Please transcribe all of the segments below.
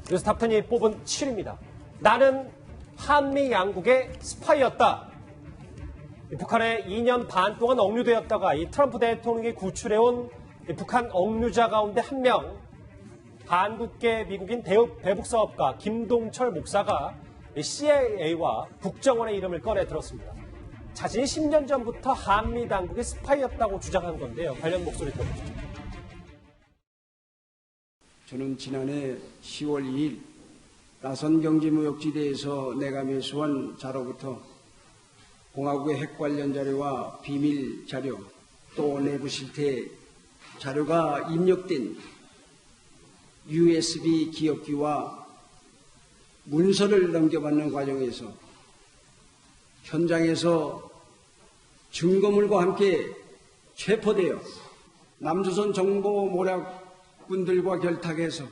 뉴스탑10이 뽑은 7입니다. 나는 한미 양국의 스파이였다. 북한에 2년 반 동안 억류되었다가 이 트럼프 대통령이 구출해온 북한 억류자 가운데 한 명, 한국계 미국인 대북사업가 김동철 목사가 CIA와 국정원의 이름을 꺼내 들었습니다. 자신이 10년 전부터 한미 당국의 스파이였다고 주장한 건데요. 관련 목소리 들어보시죠. 저는 지난해 10월 2일 나선경제무역지대에서 내가 매수한 자로부터 공화국의 핵 관련 자료와 비밀 자료 또 내부 실태 자료가 입력된 USB 기억기와 문서를 넘겨받는 과정에서 현장에서 증거물과 함께 체포되어 남조선 정보 모략군들과 결탁해서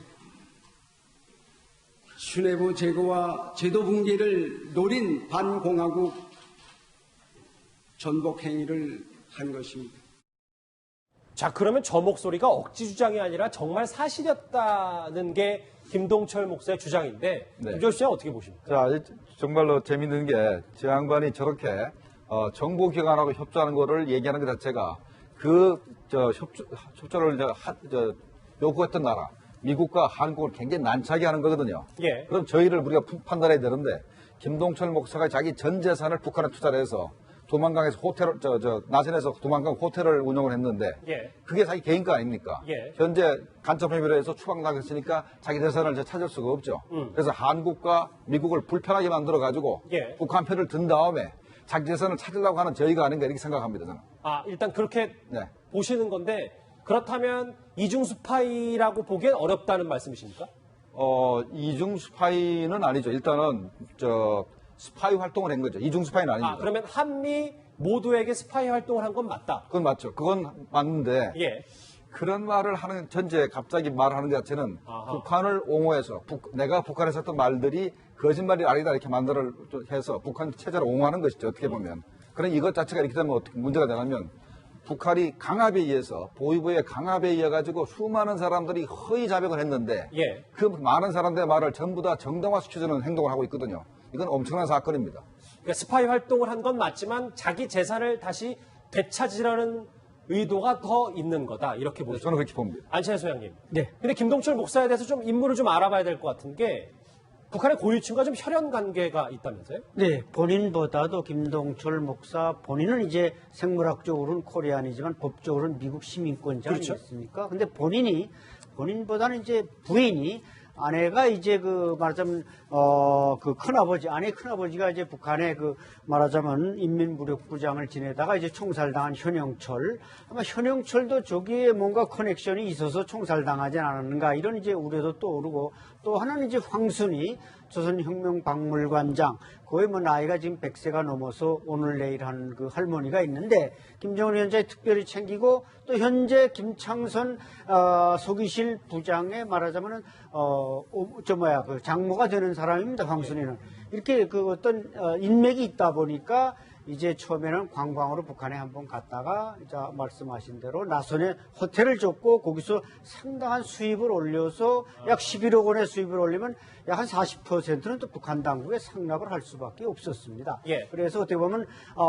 수뇌부 제거와 제도 붕괴를 노린 반공화국 전복 행위를 한 것입니다. 자, 그러면 저 목소리가 억지 주장이 아니라 정말 사실이었다는 게 김동철 목사의 주장인데, 네. 김종철 씨는 어떻게 보십니까? 자, 정말로 재밌는 게, 저 양반이 저렇게, 정보기관하고 협조하는 거를 얘기하는 것 자체가, 협조를 요구했던 나라, 미국과 한국을 굉장히 난처하게 하는 거거든요. 예. 그럼 저희를 우리가 판단해야 되는데, 김동철 목사가 자기 전 재산을 북한에 투자를 해서, 도망강에서 호텔을, 나선에서 도망강 호텔을 운영을 했는데, 예. 그게 자기 개인 거 아닙니까? 예. 현재 간첩 혐의로 해서 추방당했으니까 자기 재산을 찾을 수가 없죠. 그래서 한국과 미국을 불편하게 만들어가지고, 예. 북한 편을 든 다음에 자기 재산을 찾으려고 하는 저희가 아닌가 이렇게 생각합니다, 저는. 아, 일단 그렇게 네. 보시는 건데, 그렇다면 이중 스파이라고 보기엔 어렵다는 말씀이십니까? 이중 스파이는 아니죠. 일단은, 스파이 활동을 한 거죠. 이중 스파이는 아닙니다. 아, 그러면 한미 모두에게 스파이 활동을 한 건 맞다. 그건 맞죠. 그건 맞는데, 예. 그런 말을 하는, 전제 갑자기 말하는 것 자체는 아하. 북한을 옹호해서, 내가 북한에서 했던 말들이 거짓말이 아니다 이렇게 해서 북한 체제를 옹호하는 것이죠. 어떻게 보면. 그런 이것 자체가 이렇게 되면 어떻게 문제가 되냐면, 북한이 강압에 의해서, 보위부의 강압에 의해 가지고 수많은 사람들이 허위 자백을 했는데, 예. 그 많은 사람들의 말을 전부 다 정당화시켜주는 행동을 하고 있거든요. 이건 엄청난 사건입니다. 그러니까 스파이 활동을 한 건 맞지만 자기 재산을 다시 되찾으려는 의도가 더 있는 거다. 이렇게 보시죠. 저는 그렇게 봅니다. 안찬 소장님. 네. 근데 김동철 목사에 대해서 좀 인물을 좀 알아봐야 될 것 같은 게 북한의 고위층과 좀 혈연 관계가 있다면서요? 네, 본인보다도 김동철 목사 본인은 이제 생물학적으로는 코리안이지만 법적으로는 미국 시민권자 그렇죠. 아니겠습니까? 근데 본인보다는 이제 부인이 아내가 이제 말하자면 그 큰아버지 아내 큰아버지가 이제 북한의 말하자면 인민무력부장을 지내다가 이제 총살당한 현영철, 아마 현영철도 저기에 뭔가 커넥션이 있어서 총살당하지 않았는가 이런 이제 우려도 떠오르고, 또 하나는 이제 황순이 조선혁명박물관장, 거의 나이가 지금 100세가 넘어서 오늘 내일 한 그 할머니가 있는데 김정은 위원장이 특별히 챙기고, 또 현재 김창선 소기실 부장의 말하자면은 장모가 되는 사람입니다. 황순이는 이렇게 어떤 인맥이 있다 보니까 이제 처음에는 관광으로 북한에 한번 갔다가 이제 말씀하신 대로 나선에 호텔을 줬고 거기서 상당한 수입을 올려서 약 11억 원의 수입을 올리면 약 한 40%는 또 북한 당국에 상납을 할 수밖에 없었습니다. 예. 그래서 어떻게 보면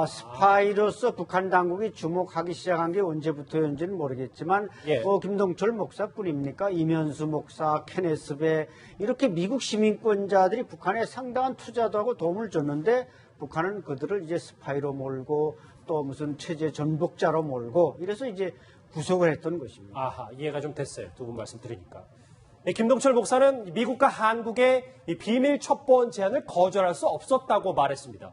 스파이로서 북한 당국이 주목하기 시작한 게 언제부터였는지는 모르겠지만 예. 김동철 목사뿐입니까? 이면수 목사, 케네스 베 이렇게 미국 시민권자들이 북한에 상당한 투자도 하고 도움을 줬는데 북한은 그들을 이제 스파이로 몰고 또 무슨 체제 전복자로 몰고 이래서 이제 구속을 했던 것입니다. 아하, 이해가 좀 됐어요. 두 분 말씀 들으니까. 김동철 목사는 미국과 한국의 이 비밀 첩보원 제안을 거절할 수 없었다고 말했습니다.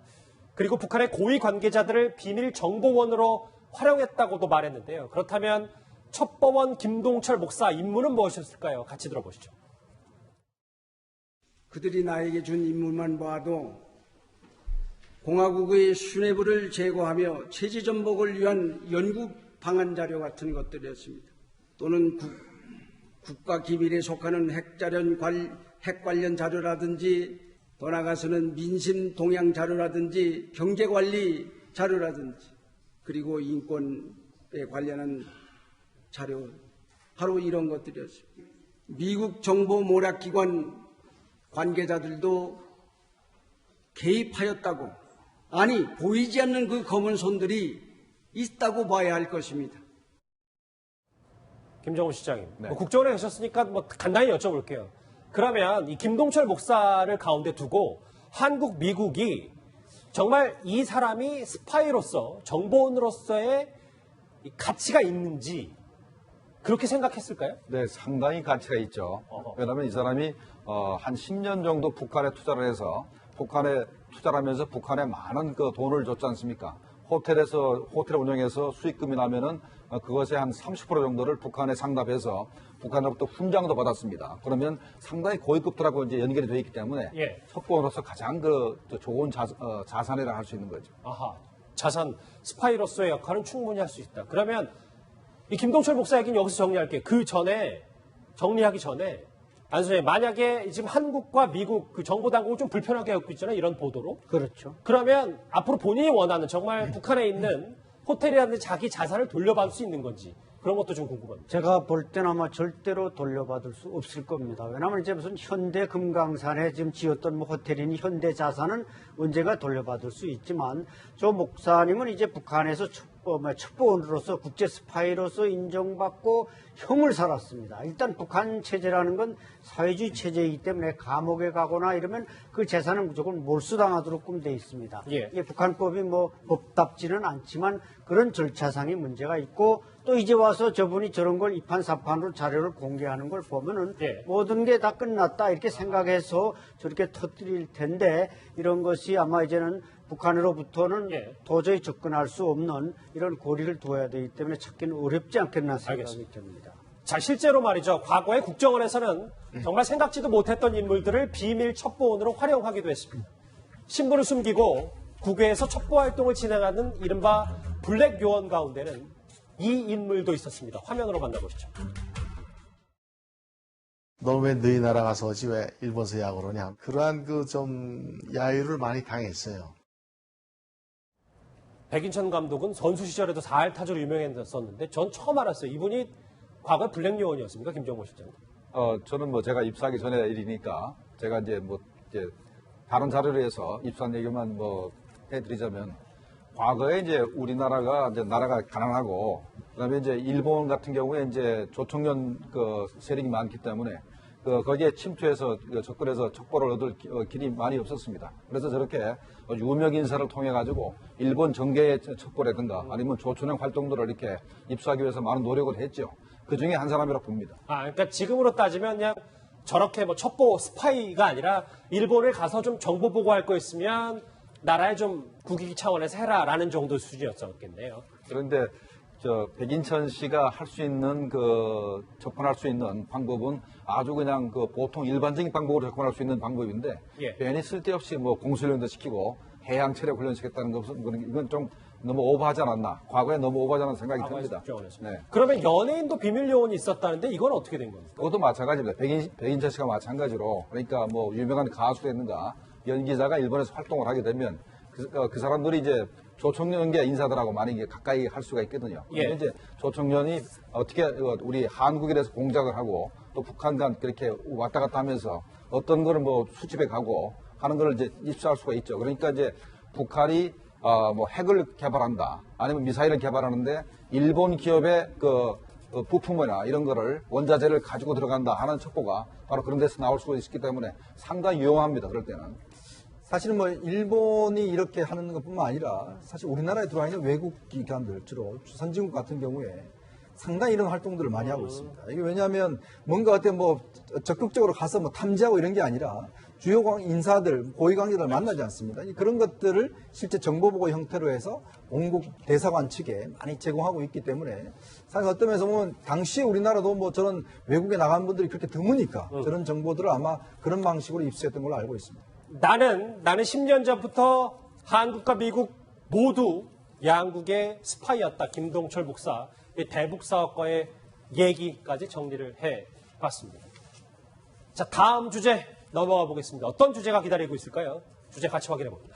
그리고 북한의 고위 관계자들을 비밀 정보원으로 활용했다고도 말했는데요. 그렇다면 첩보원 김동철 목사 임무는 무엇이었을까요? 같이 들어보시죠. 그들이 나에게 준 임무만 봐도 공화국의 수뇌부를 제거하며 체제 전복을 위한 연구 방안 자료 같은 것들이었습니다. 또는 국가 기밀에 속하는 핵 관련 자료라든지, 더 나아가서는 민심 동향 자료라든지, 경제 관리 자료라든지, 그리고 인권에 관련한 자료, 바로 이런 것들이었습니다. 미국 정보 모략기관 관계자들도 개입하였다고, 아니 보이지 않는 그 검은 손들이 있다고 봐야 할 것입니다. 김정우 시장님, 네. 뭐 국정원에 계셨으니까 뭐 간단히 여쭤볼게요. 그러면 이 김동철 목사를 가운데 두고 한국, 미국이 정말 이 사람이 스파이로서, 정보원으로서의 이 가치가 있는지 그렇게 생각했을까요? 네, 상당히 가치가 있죠. 왜냐하면 이 사람이 한 10년 정도 북한에 투자를 해서 북한에 투자를 하면서 북한에 많은 그 돈을 줬지 않습니까? 호텔 운영해서 수익금이 나면은 그것의 한 30% 정도를 북한에 상납해서 북한으로부터 훈장도 받았습니다. 그러면 상당히 고위급들하고 이제 연결이 되어 있기 때문에 예. 첩보원으로서 가장 좋은 자산이라 할 수 있는 거죠. 아하, 자산, 스파이로서의 역할은 충분히 할 수 있다. 그러면 이 김동철 목사 얘기는 여기서 정리할게요. 그 전에, 정리하기 전에, 안 선생님, 만약에 지금 한국과 미국 그 정보당국을 좀 불편하게 하고 있잖아요. 이런 보도로. 그렇죠. 그러면 앞으로 본인이 원하는 정말 북한에 있는 호텔이라든지 자기 자산을 돌려받을 수 있는 건지 그런 것도 좀 궁금합니다. 제가 볼 때는 아마 절대로 돌려받을 수 없을 겁니다. 왜냐하면 이제 무슨 현대 금강산에 지금 지었던 뭐 호텔이니 현대 자산은 언제가 돌려받을 수 있지만 저 목사님은 이제 북한에서 첩보원으로서 국제 스파이로서 인정받고 형을 살았습니다. 일단 북한 체제라는 건 사회주의 체제이기 때문에 감옥에 가거나 이러면 그 재산은 무조건 몰수당하도록 돼 있습니다. 예. 이게 북한법이 뭐 법답지는 않지만 그런 절차상의 문제가 있고 또 이제 와서 저분이 저런 걸 이판사판으로 자료를 공개하는 걸 보면은 예. 모든 게 다 끝났다 이렇게 생각해서 저렇게 터뜨릴 텐데 이런 것이 아마 이제는 북한으로부터는 예. 도저히 접근할 수 없는 이런 고리를 둬야 되기 때문에 찾기는 어렵지 않겠나 생각이 알겠습니다. 듭니다. 자, 실제로 말이죠. 과거에 국정원에서는 정말 생각지도 못했던 인물들을 비밀 첩보원으로 활용하기도 했습니다. 신분을 숨기고 국외에서 첩보 활동을 진행하는 이른바 블랙 요원 가운데는 이 인물도 있었습니다. 화면으로 만나보시죠. 너 왜 너희 나라 가서 오지 왜 일본서 야구를 하냐. 그러한 그 좀 야유를 많이 당했어요. 백인천 감독은 선수 시절에도 4할 타자로 유명했었는데 전 처음 알았어요. 이분이 과거에 블랙 요원이었습니까? 김정모 실장. 저는 뭐 제가 입사하기 전에 일이니까 제가 이제 다른 자료를 해서 입사한 얘기만 해드리자면 과거에 이제 우리나라가 이제 나라가 가난하고 그다음에 이제 일본 같은 경우에 이제 조총련 그 세력이 많기 때문에 거기에 침투해서 접근해서 첩보를 얻을 길이 많이 없었습니다. 그래서 저렇게 유명 인사를 통해 가지고 일본 정계의 첩보라든가 아니면 조총련 활동들을 이렇게 입수하기 위해서 많은 노력을 했죠. 그 중에 한 사람이라고 봅니다. 그러니까 지금으로 따지면 그냥 저렇게 첩보 스파이가 아니라 일본에 가서 좀 정보 보고할 거 있으면 나라에 좀 국익 차원에서 해라라는 정도 수준이었겠네요. 그런데 백인천 씨가 할 수 있는 접근할 수 있는 방법은 아주 그냥 보통 일반적인 방법으로 접근할 수 있는 방법인데 예. 괜히 쓸데없이 공수련도 시키고 해양 체력 훈련 시켰다는 것은 이건 좀 너무 오버하지 않았나. 과거에 너무 오버하지 않았나 생각이 듭니다. 국정원에서. 네. 그러면 연예인도 비밀 요원이 있었다는데 이건 어떻게 된 겁니까? 그것도 마찬가지입니다. 백인천 씨가 마찬가지로 그러니까 유명한 가수라든가 연기자가 일본에서 활동을 하게 되면 그 사람들이 이제 조총련계 인사들하고 많이 가까이 할 수가 있거든요. 예. 이제 조총련이 어떻게 우리 한국에 대해서 공작을 하고 또 북한 간 그렇게 왔다 갔다 하면서 어떤 거를 수집해 가고 하는 걸 이제 입수할 수가 있죠. 그러니까 이제 북한이 핵을 개발한다 아니면 미사일을 개발하는데 일본 기업의 부품이나 이런 거를 원자재를 가지고 들어간다 하는 첩보가 바로 그런 데서 나올 수 있기 때문에 상당히 위험합니다. 그럴 때는. 사실은 일본이 이렇게 하는 것뿐만 아니라 사실 우리나라에 들어와 있는 외국 기관들, 주로 선진국 같은 경우에 상당히 이런 활동들을 많이 하고 있습니다. 이게 왜냐하면 뭔가 어때 적극적으로 가서 탐지하고 이런 게 아니라 주요 인사들, 고위관계자들 만나지 않습니다. 그런 것들을 실제 정보보고 형태로 해서 원국 대사관 측에 많이 제공하고 있기 때문에 사실 어떤 면에서 보면 당시에 우리나라도 저런 외국에 나간 분들이 그렇게 드무니까 저런 정보들을 아마 그런 방식으로 입수했던 걸로 알고 있습니다. 나는 10년 전부터 한국과 미국 모두 양국의 스파이였다. 김동철 목사, 대북 사업과의 얘기까지 정리를 해봤습니다. 자, 다음 주제 넘어가 보겠습니다. 어떤 주제가 기다리고 있을까요? 주제 같이 확인해 봅니다.